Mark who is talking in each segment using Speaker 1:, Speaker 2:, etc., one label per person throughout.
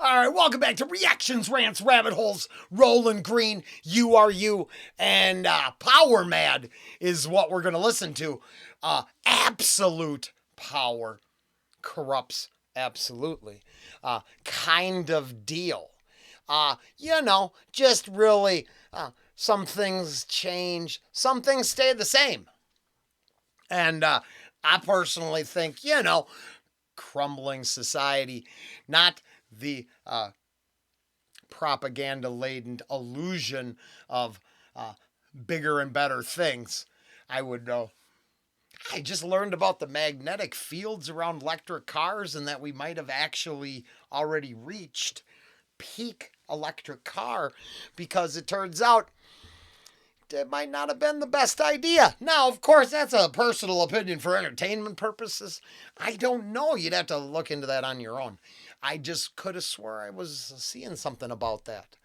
Speaker 1: All right, welcome back to Reactions, Rants, Rabbit Holes. Rollen Green, You Are You, and Powermad is what we're going to listen to. Absolute power corrupts absolutely. Kind of deal. Just really some things change, some things stay the same. And I personally think, crumbling society, not the propaganda-laden illusion of bigger and better things. I just learned about the magnetic fields around electric cars and that we might have actually already reached peak electric car, because it turns out it might not have been the best idea. Now, of course, that's a personal opinion for entertainment purposes. I don't know. You'd have to look into that on your own. I just could have swore I was seeing something about that.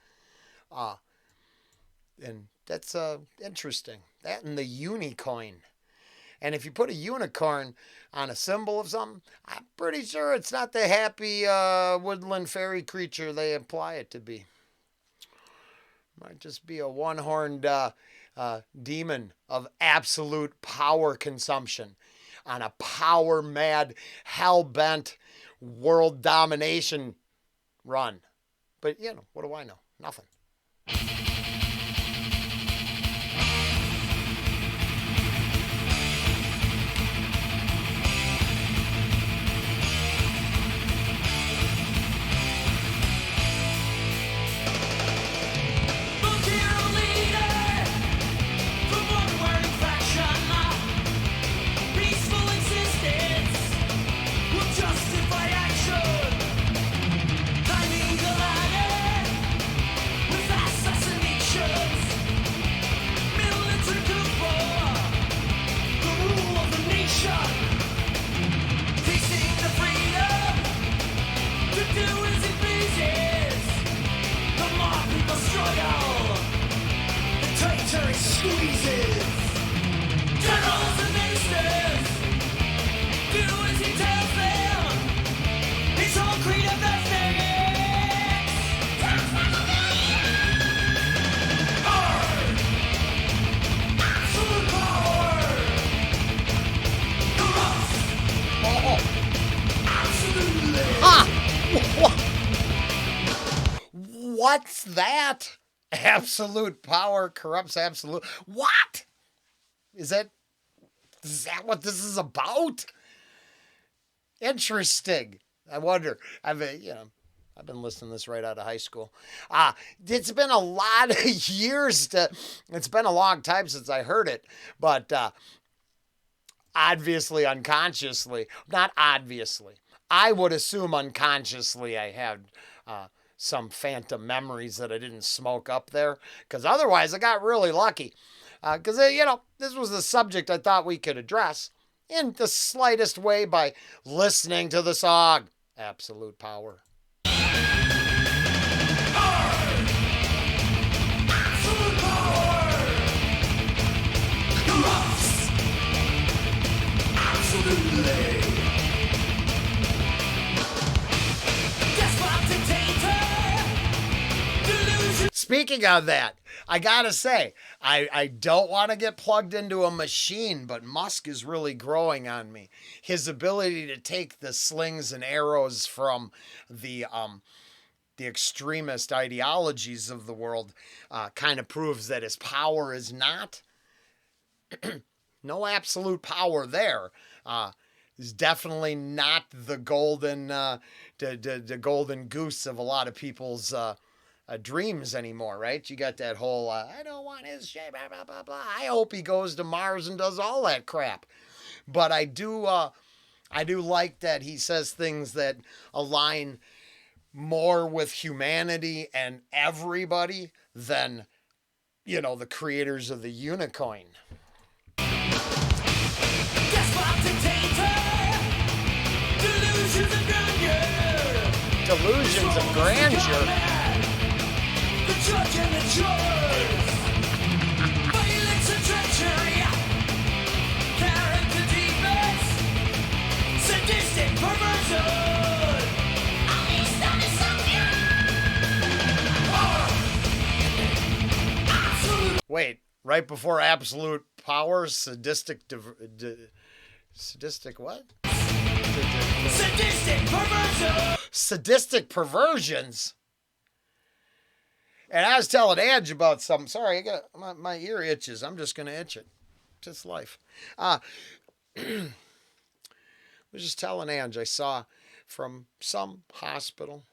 Speaker 1: And that's interesting. That and the unicorn. And if you put a unicorn on a symbol of something, I'm pretty sure it's not the happy woodland fairy creature they imply it to be. Might just be a one-horned demon of absolute power consumption on a power-mad, hell-bent world domination run. But, what do I know? Nothing.
Speaker 2: Squeezes, generals and ministers do as he tells them. It's all creed of ethics. Hard, absolute power,
Speaker 1: absolutely. What's that? Absolute power corrupts absolute. What? Is that what this is about? Interesting. I wonder. I've been listening to this right out of high school. It's been a lot of years. It's been a long time since I heard it, but obviously, unconsciously, not obviously. I would assume unconsciously I had some phantom memories that I didn't smoke up there, because otherwise I got really lucky. Because, this was the subject I thought we could address in the slightest way by listening to the song. Absolute power.
Speaker 2: absolute power, corrupts absolutely.
Speaker 1: Speaking of that, I gotta say, I don't want to get plugged into a machine, but Musk is really growing on me. His ability to take the slings and arrows from the extremist ideologies of the world kind of proves that his power is not no absolute power there. Is definitely not the golden the golden goose of a lot of people's dreams anymore, right? You got that whole, I don't want his shape, blah, blah, blah, blah. I hope he goes to Mars and does all that crap. But I do like that he says things that align more with humanity and everybody than, the creators of the unicorn. Delusions of grandeur.
Speaker 2: The judge and the jurors, violence and treachery, character defects, sadistic perversion. Unleashed on his
Speaker 1: Wait, right before absolute power, sadistic what?
Speaker 2: Sadistic perversion.
Speaker 1: Sadistic perversions. And I was telling Ange about something. Sorry, I got my ear itches. I'm just gonna itch it. Just life. I was just telling Ange I saw from some hospital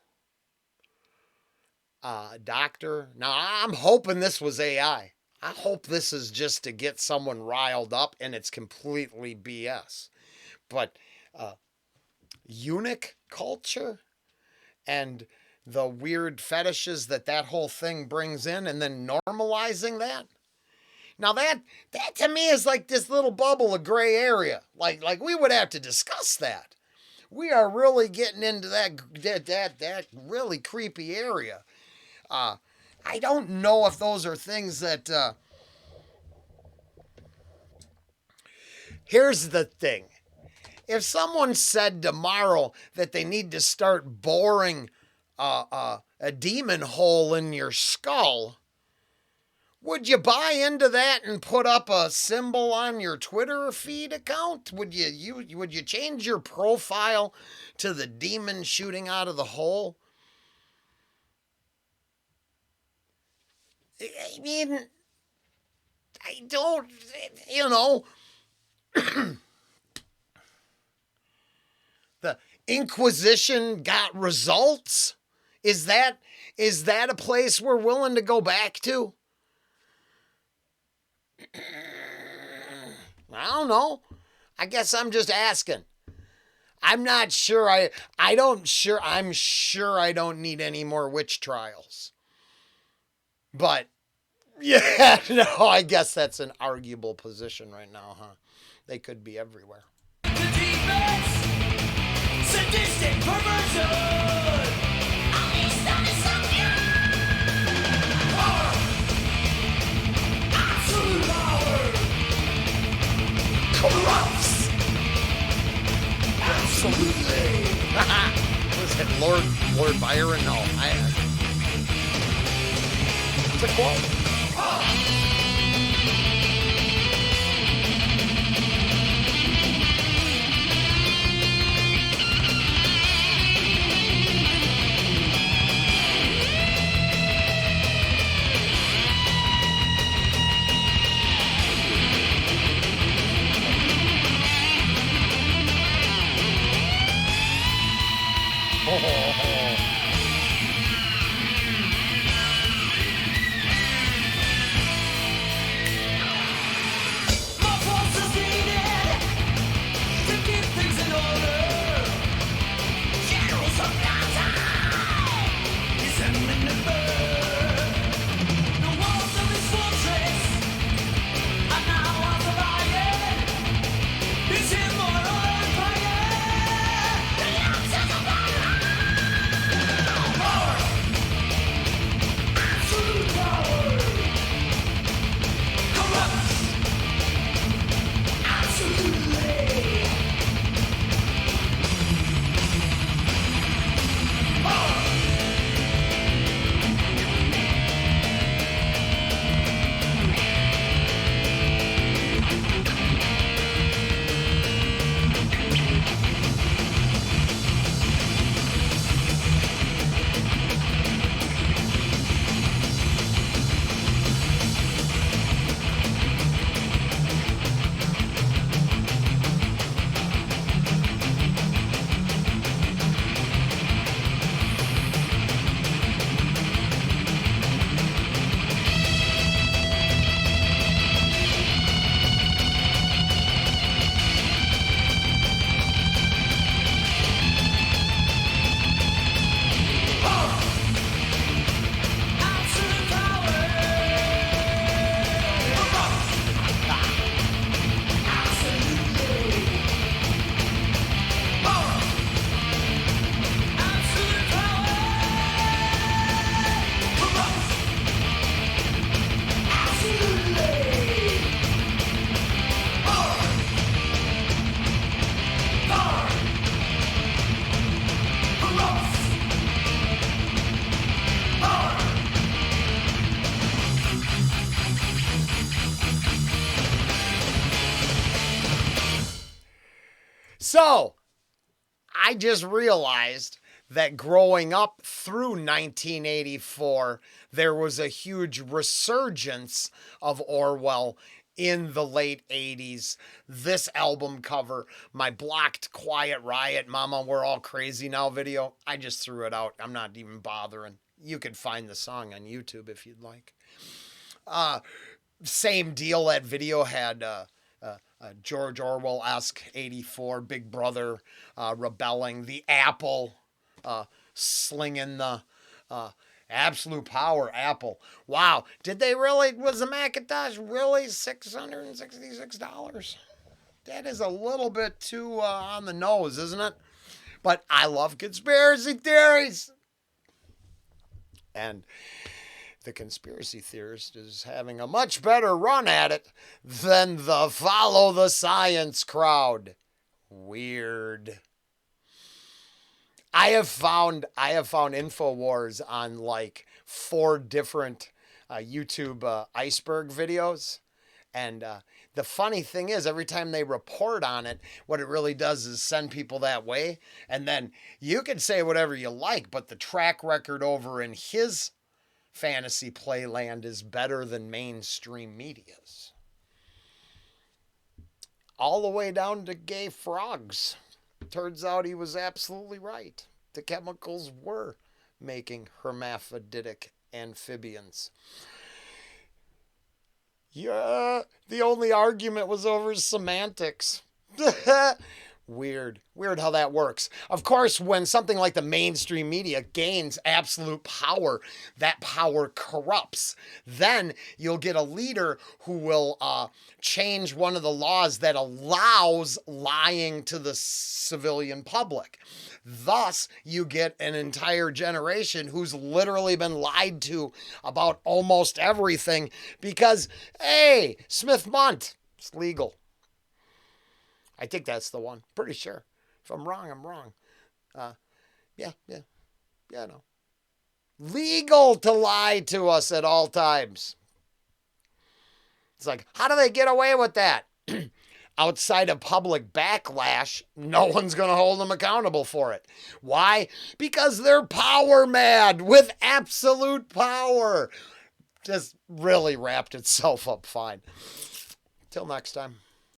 Speaker 1: doctor. Now I'm hoping this was AI. I hope this is just to get someone riled up and it's completely BS. But eunuch culture and the weird fetishes that whole thing brings in and then normalizing that. Now that to me is like this little bubble of gray area. Like we would have to discuss that. We are really getting into that really creepy area. I don't know if those are things that here's the thing. If someone said tomorrow that they need to start boring a demon hole in your skull, would you buy into that and put up a symbol on your Twitter feed account? Would you change your profile to the demon shooting out of the hole? I mean, I don't, the Inquisition got results? Is that a place we're willing to go back to? I don't know. I guess I'm just asking. I'm not sure. I'm sure I don't need any more witch trials. But yeah, no, I guess that's an arguable position right now, huh? They could be everywhere.
Speaker 2: The defense. Sadistic perversion. Power. Absolute power. Corrupts. Absolutely.
Speaker 1: Was it Lord Byron? No, it's a quote. So, I just realized that growing up through 1984, there was a huge resurgence of Orwell in the late 80s. This album cover, my blocked Quiet Riot, Mama, We're All Crazy Now video, I just threw it out. I'm not even bothering. You can find the song on YouTube if you'd like. Same deal, that video had George Orwell-esque 84, Big Brother rebelling, the Apple slinging the absolute power Apple. Wow, did they really, was the Macintosh really $666? That is a little bit too on the nose, isn't it? But I love conspiracy theories. And the conspiracy theorist is having a much better run at it than the follow the science crowd. Weird. I have found InfoWars on like 4 different YouTube iceberg videos. And the funny thing is, every time they report on it, what it really does is send people that way. And then you can say whatever you like, but the track record over in his fantasy playland is better than mainstream media's. All the way down to gay frogs. Turns out he was absolutely right. The chemicals were making hermaphroditic amphibians. Yeah, the only argument was over semantics. Weird how that works. Of course, when something like the mainstream media gains absolute power, that power corrupts. Then you'll get a leader who will change one of the laws that allows lying to the civilian public. Thus, you get an entire generation who's literally been lied to about almost everything because, hey, Smith-Mundt, it's legal. I think that's the one. Pretty sure. If I'm wrong, I'm wrong. Yeah, no. Legal to lie to us at all times. It's like, how do they get away with that? Outside of public backlash, no one's going to hold them accountable for it. Why? Because they're power mad with absolute power. Just really wrapped itself up fine. Till next time.